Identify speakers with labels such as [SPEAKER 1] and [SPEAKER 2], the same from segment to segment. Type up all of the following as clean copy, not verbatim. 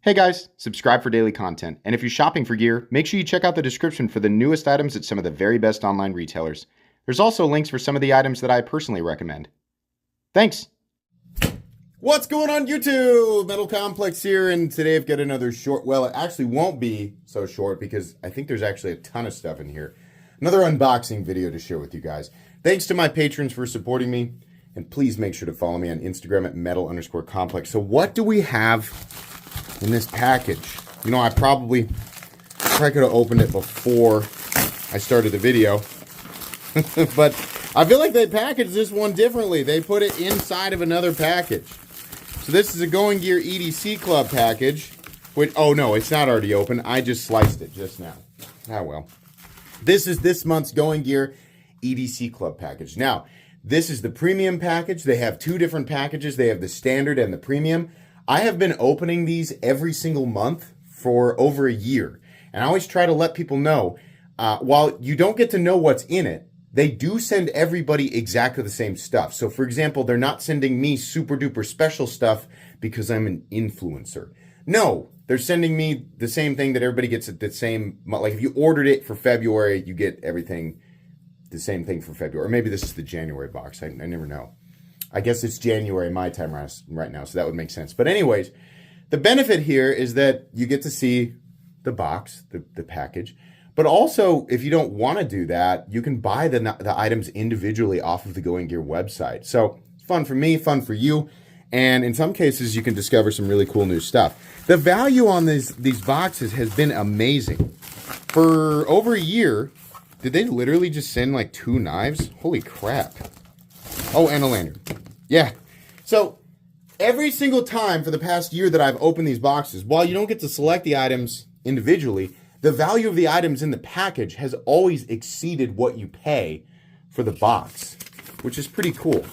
[SPEAKER 1] Hey guys, subscribe for daily content. And if you're shopping for gear, make sure you check out the description for the newest items at some of the very best online retailers. There's also links for some of the items that I personally recommend. Thanks!
[SPEAKER 2] What's going on YouTube? Metal Complex here, and today I've got another short, well, it actually won't be so short because I think there's actually a ton of stuff in here. Another unboxing video to share with you guys. Thanks to my patrons for supporting me, and please make sure to follow me on Instagram at metal_complex. So what do we have in this package? You know, I probably could have opened it before I started the video, but I feel like they packaged this one differently. They put it inside of another package. So this is a Going Gear EDC Club package, which, oh no, it's not already open. I just sliced it just now. Ah, well. This is this month's Going Gear EDC Club package. Now, this is the premium package. They have two different packages. They have the standard and the premium. I have been opening these every single month for over a year. And I always try to let people know, while you don't get to know what's in it, they do send everybody exactly the same stuff. So for example, they're not sending me super duper special stuff because I'm an influencer. No, they're sending me the same thing that everybody gets at the same, like if you ordered it for February, you get everything the same thing for February. Or maybe this is the January box. I never know. I guess it's January my time right now, so that would make sense. But anyways, the benefit here is that you get to see the box, the package. But also, if you don't want to do that, you can buy the items individually off of the Going Gear website. So it's fun for me, fun for you. And in some cases, you can discover some really cool new stuff. The value on these boxes has been amazing. For over a year, did they literally just send like 2 knives? Holy crap. Oh, and a lanyard. Yeah. So every single time for the past year that I've opened these boxes, while you don't get to select the items individually, the value of the items in the package has always exceeded what you pay for the box, which is pretty cool.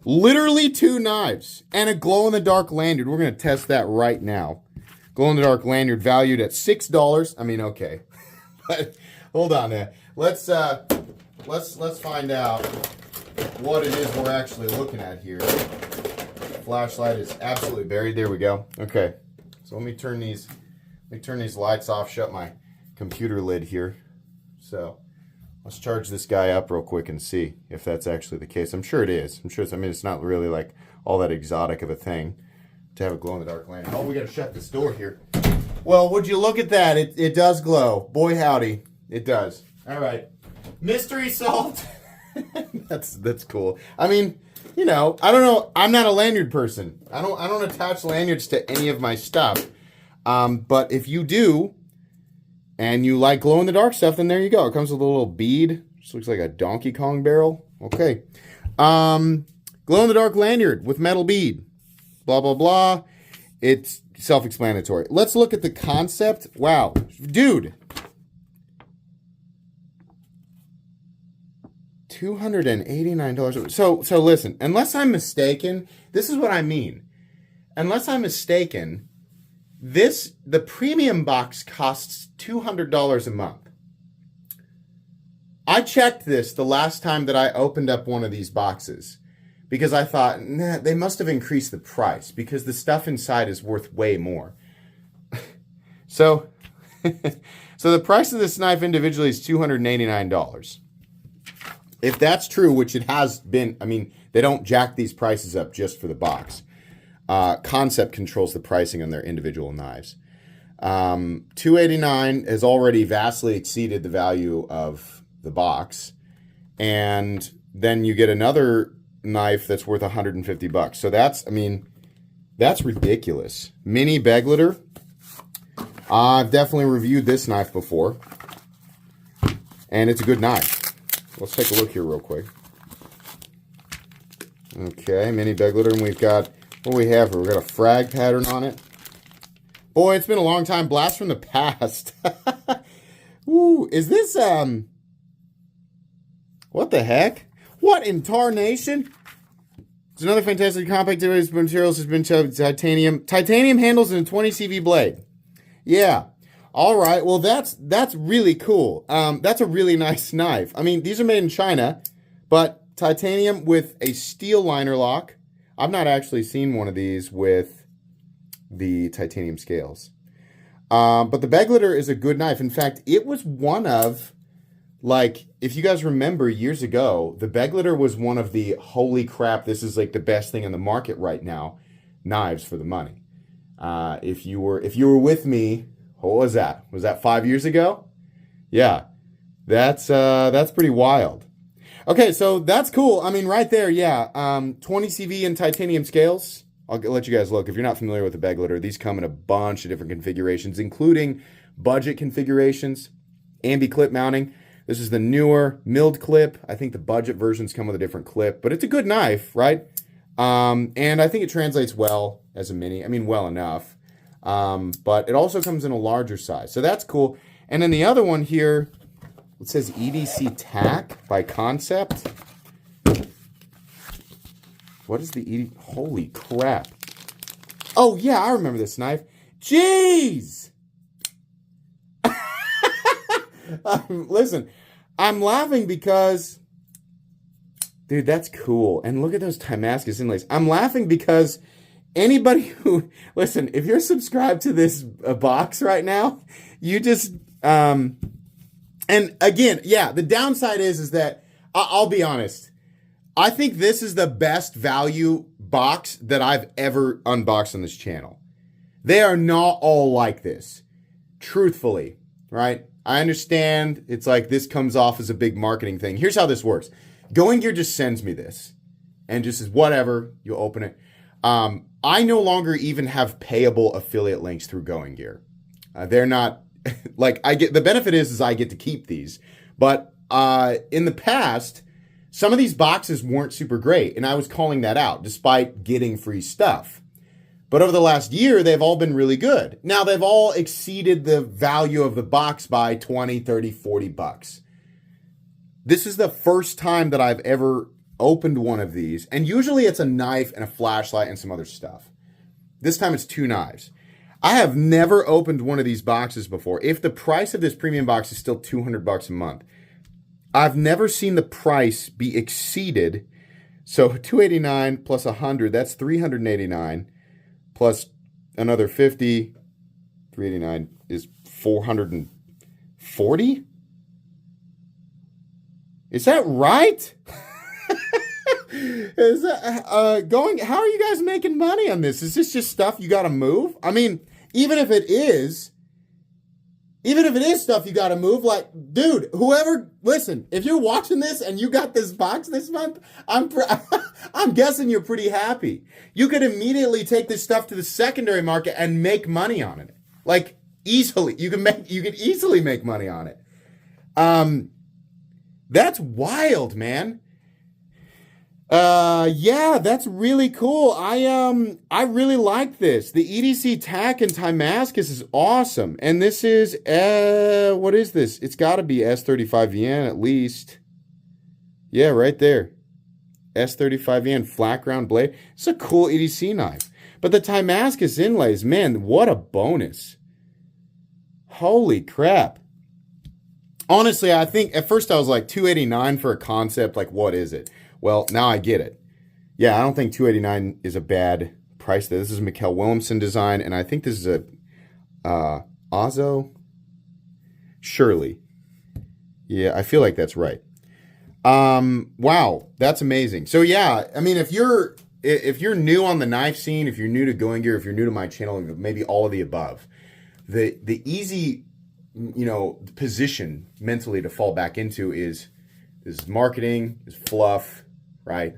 [SPEAKER 2] Literally 2 knives and a glow-in-the-dark lanyard. We're going to test that right now. Glow-in-the-dark lanyard valued at $6. I mean, okay. But hold on there. Let's find out what it is we're actually looking at here. Flashlight is absolutely buried. There we go. Okay. So let me turn these lights off, shut my computer lid here. So let's charge this guy up real quick and see if that's actually the case. I'm sure it is. I mean, it's not really like all that exotic of a thing to have a glow-in-the-dark lantern. Oh, we gotta shut this door here. Well, would you look at that? It does glow. Boy howdy, it does. All right. Mystery salt. That's cool. I mean, you know, I don't know. I'm not a lanyard person. I don't attach lanyards to any of my stuff. But if you do, and you like glow-in-the-dark stuff, then there you go. It comes with a little bead. Just looks like a Donkey Kong barrel. Okay. Glow-in-the-dark lanyard with metal bead. Blah, blah, blah. It's self-explanatory. Let's look at the concept. Wow. Dude. $289. So listen, unless I'm mistaken, this is what I mean. Unless I'm mistaken, the premium box costs $200 a month. I checked this the last time that I opened up one of these boxes because I thought, nah, they must have increased the price because the stuff inside is worth way more. So the price of this knife individually is $289. If that's true, which it has been, I mean, they don't jack these prices up just for the box. Concept controls the pricing on their individual knives. $289 has already vastly exceeded the value of the box. And then you get another knife that's worth $150. So that's, I mean, that's ridiculous. Mini Begleiter. I've definitely reviewed this knife before. And it's a good knife. Let's take a look here real quick. Okay, Mini Begleiter, and we've got, what do we have here? We've got a frag pattern on it. Boy, it's been a long time. Blast from the past. Ooh, is this, what the heck? What in tarnation? It's another fantastic compact device. Materials has been titanium. Titanium handles in a 20 CV blade. Yeah. All right, well, that's really cool. That's a really nice knife. I mean, these are made in China, but titanium with a steel liner lock. I've not actually seen one of these with the titanium scales. But the bag litter is a good knife. In fact, it was one of, like, if you guys remember years ago, the bag litter was one of the holy crap, this is like the best thing in the market right now, knives for the money. If you were with me, what was that? Was that 5 years ago? Yeah, that's pretty wild. Okay, so that's cool. I mean, right there, yeah. 20 CV and titanium scales. I'll let you guys look. If you're not familiar with the bag litter, these come in a bunch of different configurations, including budget configurations, ambi clip mounting. This is the newer milled clip. I think the budget versions come with a different clip, but it's a good knife, right? And I think it translates well as a mini. I mean, well enough. But it also comes in a larger size. So that's cool. And then the other one here, it says EDC Tack by Concept. What is the EDC? Holy crap. Oh, yeah, I remember this knife. Jeez! Listen, I'm laughing because... Dude, that's cool. And look at those Damascus inlays. I'm laughing because anybody who... Listen, if you're subscribed to this box right now, you just... and again, yeah, the downside is that... I'll be honest. I think this is the best value box that I've ever unboxed on this channel. They are not all like this. Truthfully, right? I understand it's like this comes off as a big marketing thing. Here's how this works. Going Gear just sends me this and just says, whatever, you open it. I no longer even have payable affiliate links through Going Gear. They're not like I get the benefit is I get to keep these. But in the past, some of these boxes weren't super great, and I was calling that out despite getting free stuff. But over the last year, they've all been really good. Now, they've all exceeded the value of the box by 20, 30, 40 bucks. This is the first time that I've ever opened one of these, and usually it's a knife and a flashlight and some other stuff. This time it's 2 knives. I have never opened one of these boxes before. If the price of this premium box is still $200 a month, I've never seen the price be exceeded. So $289 plus $100, that's $389 plus another $50. $389 is $440. Is that right? Is that going? How are you guys making money on this? Is this just stuff you got to move? I mean, even if it is stuff you got to move, like, dude, whoever, listen, if you're watching this and you got this box this month, I'm guessing you're pretty happy. You could immediately take this stuff to the secondary market and make money on it. Like, easily. You could easily make money on it. That's wild, man. Yeah, that's really cool. I really like this. The EDC Tack and Damascus is awesome. And this is, what is this? It's got to be S35VN at least. Yeah, right there. S35VN flat ground blade. It's a cool EDC knife. But the Damascus inlays, man, what a bonus. Holy crap. Honestly, I think at first I was like $289 for a Concept. Like, what is it? Well, now I get it. Yeah, I don't think $289 is a bad price. This is a Mikkel Williamson design, and I think this is a Ozo Shirley. Yeah, I feel like that's right. Wow, that's amazing. So yeah, I mean, if you're new on the knife scene, if you're new to Going Gear, if you're new to my channel, maybe all of the above, the easy, position mentally to fall back into is marketing, is fluff, right?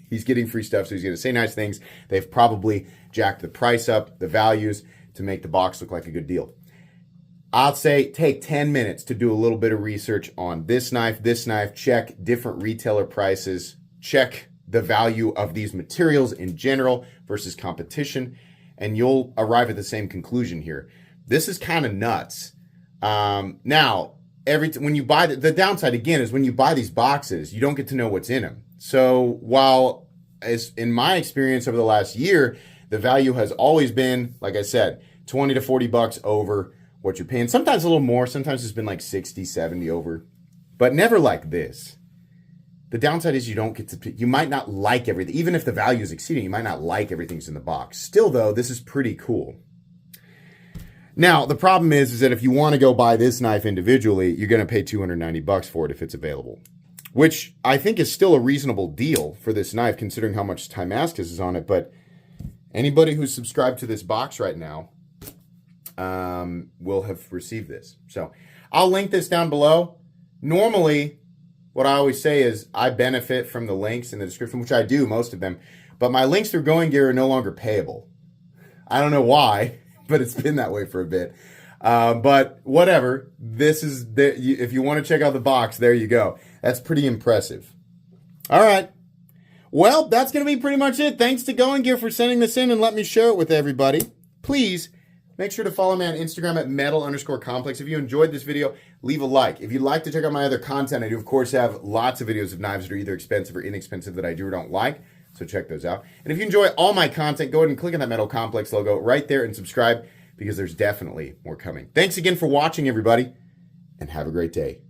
[SPEAKER 2] He's getting free stuff, so he's going to say nice things. They've probably jacked the price up, the values, to make the box look like a good deal. I'd say take 10 minutes to do a little bit of research on this knife, check different retailer prices, check the value of these materials in general versus competition, and you'll arrive at the same conclusion here. This is kind of nuts. Now, when you buy the downside again is when you buy these boxes, you don't get to know what's in them. So while, as in my experience over the last year, the value has always been, like I said, 20 to 40 bucks over what you're paying. Sometimes a little more. Sometimes it's been like 60, 70 over, but never like this. The downside is you don't get to, you might not like everything. Even if the value is exceeding, you might not like everything's in the box. Still though, this is pretty cool. Now, the problem is that if you want to go buy this knife individually, you're going to pay $290 for it if it's available, which I think is still a reasonable deal for this knife considering how much Timascus is on it. But anybody who's subscribed to this box right now will have received this. So I'll link this down below. Normally, what I always say is I benefit from the links in the description, which I do, most of them. But my links through Going Gear are no longer payable. I don't know why, but it's been that way for a bit. But whatever. This is if you want to check out the box, there you go. That's pretty impressive. All right. Well, that's going to be pretty much it. Thanks to Going Gear for sending this in and let me share it with everybody. Please make sure to follow me on Instagram at metal_complex. If you enjoyed this video, leave a like. If you'd like to check out my other content, I do, of course, have lots of videos of knives that are either expensive or inexpensive that I do or don't like. So check those out. And if you enjoy all my content, go ahead and click on that Metal Complex logo right there and subscribe because there's definitely more coming. Thanks again for watching, everybody, and have a great day.